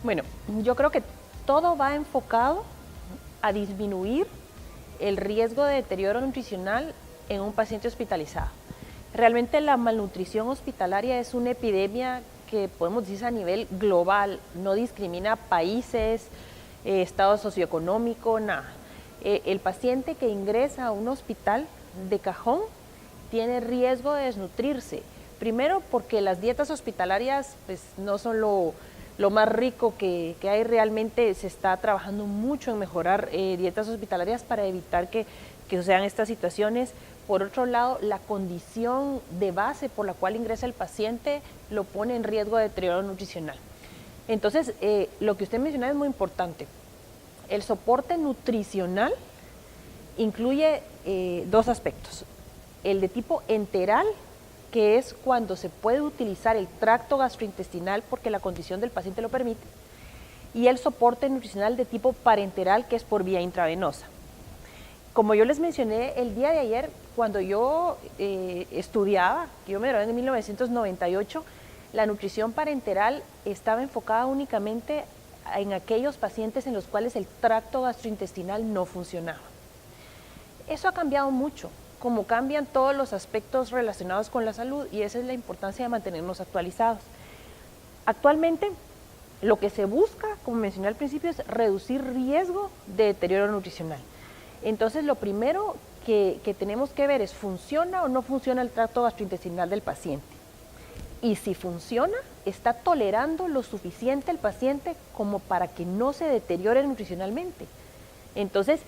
Bueno, yo creo que todo va enfocado a disminuir el riesgo de deterioro nutricional en un paciente hospitalizado. Realmente la malnutrición hospitalaria es una epidemia que podemos decir a nivel global, no discrimina países, estado socioeconómico, nada. El paciente que ingresa a un hospital de cajón tiene riesgo de desnutrirse. Primero porque las dietas hospitalarias pues, no son lo más rico que hay. Realmente se está trabajando mucho en mejorar dietas hospitalarias para evitar que sean estas situaciones. Por otro lado, la condición de base por la cual ingresa el paciente lo pone en riesgo de deterioro nutricional. Entonces, lo que usted menciona es muy importante. El soporte nutricional incluye dos aspectos. El de tipo enteral, que es cuando se puede utilizar el tracto gastrointestinal porque la condición del paciente lo permite, y el soporte nutricional de tipo parenteral, que es por vía intravenosa. Como yo les mencioné el día de ayer, cuando yo estudiaba, yo me gradué en 1998, la nutrición parenteral estaba enfocada únicamente en aquellos pacientes en los cuales el tracto gastrointestinal no funcionaba. Eso ha cambiado mucho, como cambian todos los aspectos relacionados con la salud, y esa es la importancia de mantenernos actualizados. Actualmente, lo que se busca, como mencioné al principio, es reducir riesgo de deterioro nutricional. Entonces, lo primero que tenemos que ver es, ¿funciona o no funciona el tracto gastrointestinal del paciente? Y si funciona, ¿está tolerando lo suficiente el paciente como para que no se deteriore nutricionalmente? Entonces,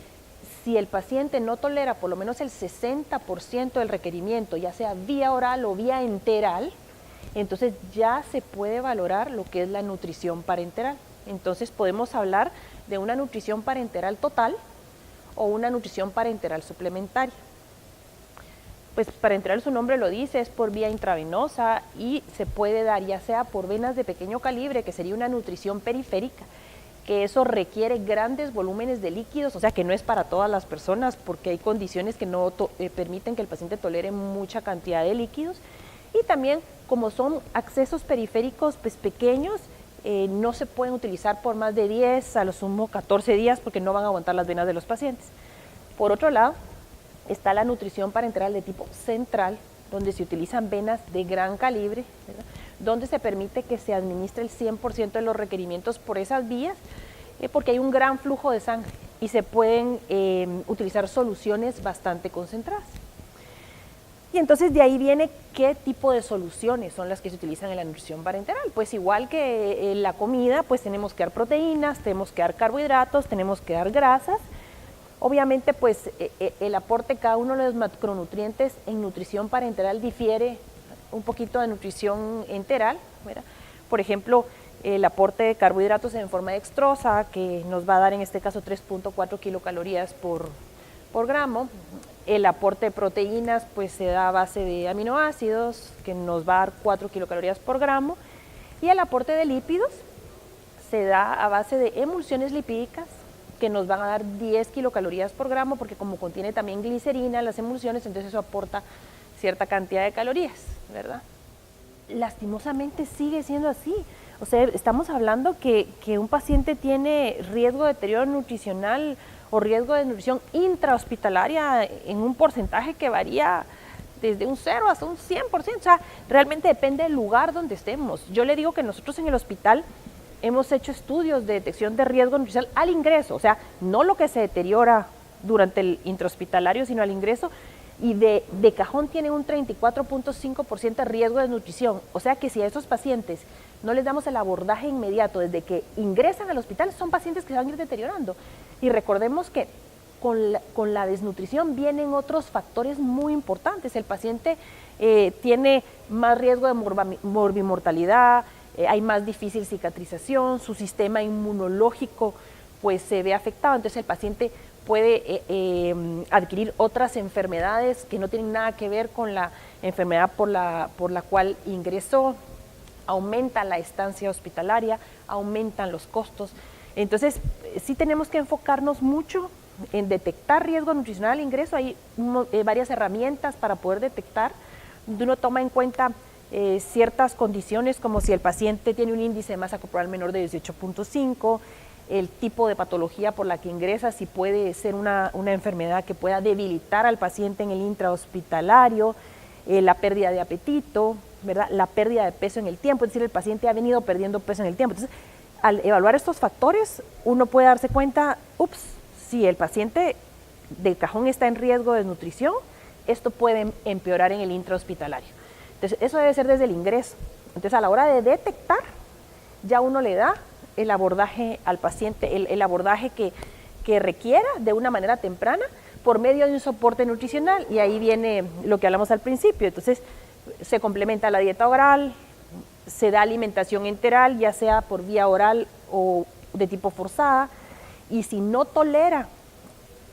si el paciente no tolera por lo menos el 60% del requerimiento, ya sea vía oral o vía enteral, entonces ya se puede valorar lo que es la nutrición parenteral. Entonces podemos hablar de una nutrición parenteral total o una nutrición parenteral suplementaria. Pues parenteral, su nombre lo dice, es por vía intravenosa y se puede dar ya sea por venas de pequeño calibre, que sería una nutrición periférica, que eso requiere grandes volúmenes de líquidos, o sea que no es para todas las personas porque hay condiciones que no permiten que el paciente tolere mucha cantidad de líquidos. Y también, como son accesos periféricos pues, pequeños, no se pueden utilizar por más de 10, a lo sumo 14 días, porque no van a aguantar las venas de los pacientes. Por otro lado, está la nutrición parenteral de tipo central, donde se utilizan venas de gran calibre, ¿verdad?, donde se permite que se administre el 100% de los requerimientos por esas vías, porque hay un gran flujo de sangre y se pueden utilizar soluciones bastante concentradas. Y entonces de ahí viene qué tipo de soluciones son las que se utilizan en la nutrición parenteral. Pues igual que en la comida, pues tenemos que dar proteínas, tenemos que dar carbohidratos, tenemos que dar grasas. Obviamente, pues el aporte de cada uno de los macronutrientes en nutrición parenteral difiere un poquito de nutrición enteral, ¿verdad? Por ejemplo, el aporte de carbohidratos en forma dextrosa, que nos va a dar en este caso 3.4 kilocalorías por gramo. El aporte de proteínas pues se da a base de aminoácidos, que nos va a dar 4 kilocalorías por gramo. Y el aporte de lípidos se da a base de emulsiones lipídicas, que nos van a dar 10 kilocalorías por gramo, porque como contiene también glicerina las emulsiones, entonces eso aporta cierta cantidad de calorías, ¿verdad? Lastimosamente sigue siendo así. O sea, estamos hablando que un paciente tiene riesgo de deterioro nutricional o riesgo de desnutrición intrahospitalaria en un porcentaje que varía desde un 0 hasta un 100%. O sea, realmente depende del lugar donde estemos. Yo le digo que nosotros en el hospital hemos hecho estudios de detección de riesgo nutricional al ingreso, o sea, no lo que se deteriora durante el intrahospitalario, sino al ingreso, y de cajón tienen un 34.5% de riesgo de desnutrición. O sea que si a esos pacientes no les damos el abordaje inmediato desde que ingresan al hospital, son pacientes que se van a ir deteriorando. Y recordemos que con la desnutrición vienen otros factores muy importantes. El paciente tiene más riesgo de morbimortalidad, hay más difícil cicatrización, su sistema inmunológico pues se ve afectado, entonces el paciente puede adquirir otras enfermedades que no tienen nada que ver con la enfermedad por la cual ingresó, aumenta la estancia hospitalaria, aumentan los costos. Entonces, sí tenemos que enfocarnos mucho en detectar riesgo nutricional al ingreso. Hay varias herramientas para poder detectar, donde uno toma en cuenta ciertas condiciones como si el paciente tiene un índice de masa corporal menor de 18.5, el tipo de patología por la que ingresa, si puede ser una enfermedad que pueda debilitar al paciente en el intrahospitalario, la pérdida de apetito, ¿verdad? La pérdida de peso en el tiempo, es decir, el paciente ha venido perdiendo peso en el tiempo. Entonces, al evaluar estos factores, uno puede darse cuenta, si el paciente de cajón está en riesgo de desnutrición, esto puede empeorar en el intrahospitalario. Entonces, eso debe ser desde el ingreso. Entonces, a la hora de detectar, ya uno le da el abordaje al paciente, el abordaje que requiera de una manera temprana por medio de un soporte nutricional, y ahí viene lo que hablamos al principio. Entonces, se complementa la dieta oral, se da alimentación enteral, ya sea por vía oral o de tipo forzada, y si no tolera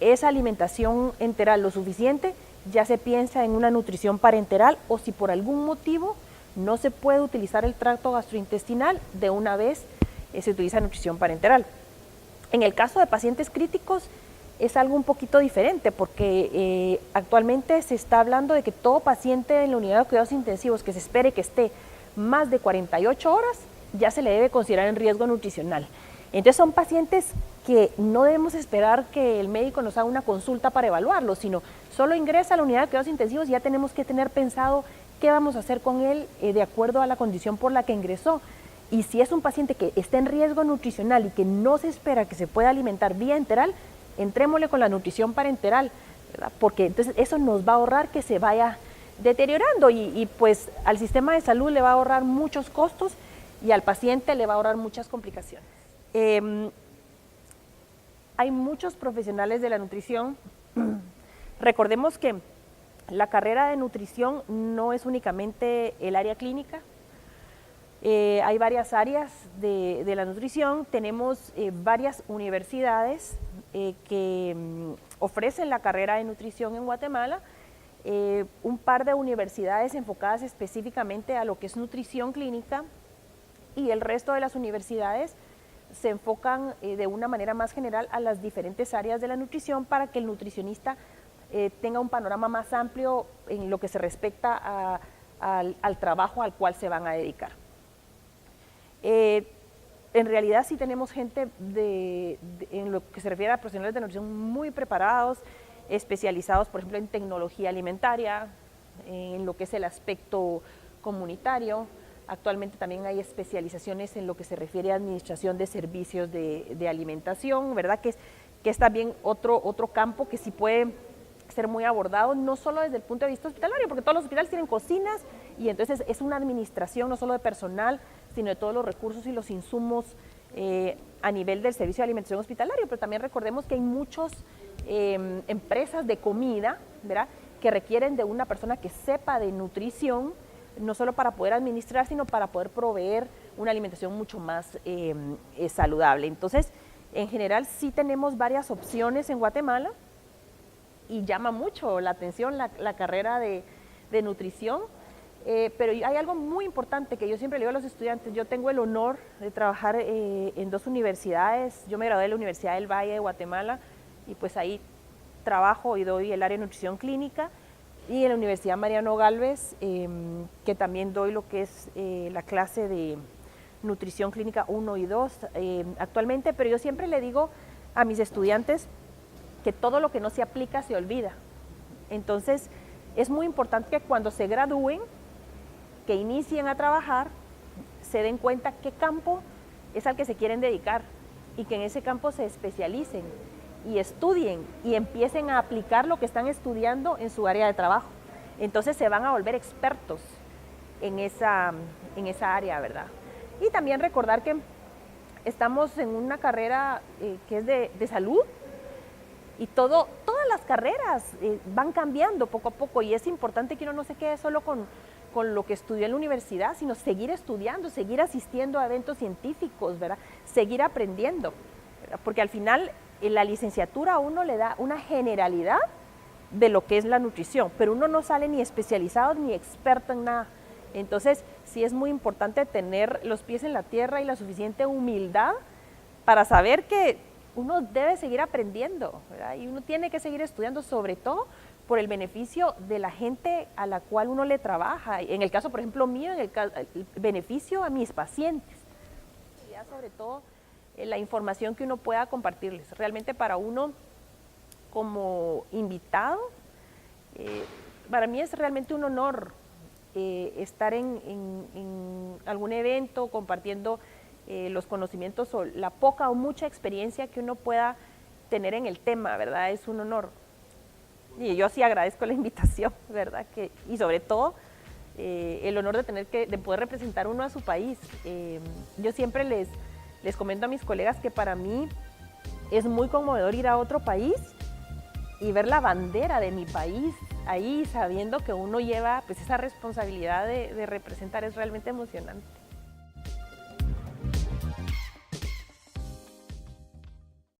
esa alimentación enteral lo suficiente, ya se piensa en una nutrición parenteral, o si por algún motivo no se puede utilizar el tracto gastrointestinal, de una vez se utiliza nutrición parenteral. En el caso de pacientes críticos es algo un poquito diferente, porque actualmente se está hablando de que todo paciente en la unidad de cuidados intensivos que se espere que esté más de 48 horas, ya se le debe considerar en riesgo nutricional. Entonces son pacientes que no debemos esperar que el médico nos haga una consulta para evaluarlo, sino solo ingresa a la unidad de cuidados intensivos y ya tenemos que tener pensado qué vamos a hacer con él de acuerdo a la condición por la que ingresó. Y si es un paciente que está en riesgo nutricional y que no se espera que se pueda alimentar vía enteral, entrémosle con la nutrición parenteral, ¿verdad? Porque entonces eso nos va a ahorrar que se vaya deteriorando y pues al sistema de salud le va a ahorrar muchos costos y al paciente le va a ahorrar muchas complicaciones. Hay muchos profesionales de la nutrición. Recordemos que la carrera de nutrición no es únicamente el área clínica. Hay varias áreas de la nutrición. Tenemos varias universidades que ofrecen la carrera de nutrición en Guatemala. Un par de universidades enfocadas específicamente a lo que es nutrición clínica, y el resto de las universidades se enfocan de una manera más general a las diferentes áreas de la nutrición, para que el nutricionista tenga un panorama más amplio en lo que se respecta al trabajo al cual se van a dedicar. En realidad sí tenemos gente en lo que se refiere a profesionales de nutrición muy preparados, especializados, por ejemplo, en tecnología alimentaria, en lo que es el aspecto comunitario. Actualmente también hay especializaciones en lo que se refiere a administración de servicios de alimentación, ¿verdad? Que es también otro campo que sí puede ser muy abordado, no solo desde el punto de vista hospitalario, porque todos los hospitales tienen cocinas, y entonces es una administración no solo de personal, sino de todos los recursos y los insumos a nivel del servicio de alimentación hospitalario. Pero también recordemos que hay muchas empresas de comida, ¿verdad?, que requieren de una persona que sepa de nutrición, no solo para poder administrar, sino para poder proveer una alimentación mucho más saludable. Entonces, en general sí tenemos varias opciones en Guatemala, y llama mucho la atención la carrera de nutrición, pero hay algo muy importante que yo siempre le digo a los estudiantes. Yo tengo el honor de trabajar en dos universidades. Yo me gradué de la Universidad del Valle de Guatemala, y pues ahí trabajo y doy el área de nutrición clínica, y en la Universidad Mariano Gálvez, que también doy lo que es la clase de nutrición clínica 1 y 2 actualmente. Pero yo siempre le digo a mis estudiantes que todo lo que no se aplica se olvida. Entonces, es muy importante que cuando se gradúen, que inicien a trabajar, se den cuenta qué campo es al que se quieren dedicar, y que en ese campo se especialicen y estudien y empiecen a aplicar lo que están estudiando en su área de trabajo. Entonces se van a volver expertos en esa área, ¿verdad? Y también recordar que estamos en una carrera que es de salud, y todas las carreras van cambiando poco a poco, y es importante que uno no se quede solo con lo que estudió en la universidad, sino seguir estudiando, seguir asistiendo a eventos científicos, ¿verdad?, seguir aprendiendo, ¿verdad?, porque al final la licenciatura a uno le da una generalidad de lo que es la nutrición, pero uno no sale ni especializado ni experto en nada. Entonces sí es muy importante tener los pies en la tierra y la suficiente humildad para saber que uno debe seguir aprendiendo, ¿verdad?, y uno tiene que seguir estudiando, sobre todo por el beneficio de la gente a la cual uno le trabaja. En el caso, por ejemplo, mío, el beneficio a mis pacientes. Sobre todo, la información que uno pueda compartirles. Realmente para uno, como invitado, para mí es realmente un honor estar en algún evento compartiendo los conocimientos o la poca o mucha experiencia que uno pueda tener en el tema, ¿verdad? Es un honor. Y yo sí agradezco la invitación, ¿verdad? Y sobre todo el honor de poder representar uno a su país. Yo siempre les comento a mis colegas que para mí es muy conmovedor ir a otro país y ver la bandera de mi país ahí, sabiendo que uno lleva pues esa responsabilidad de representar, es realmente emocionante.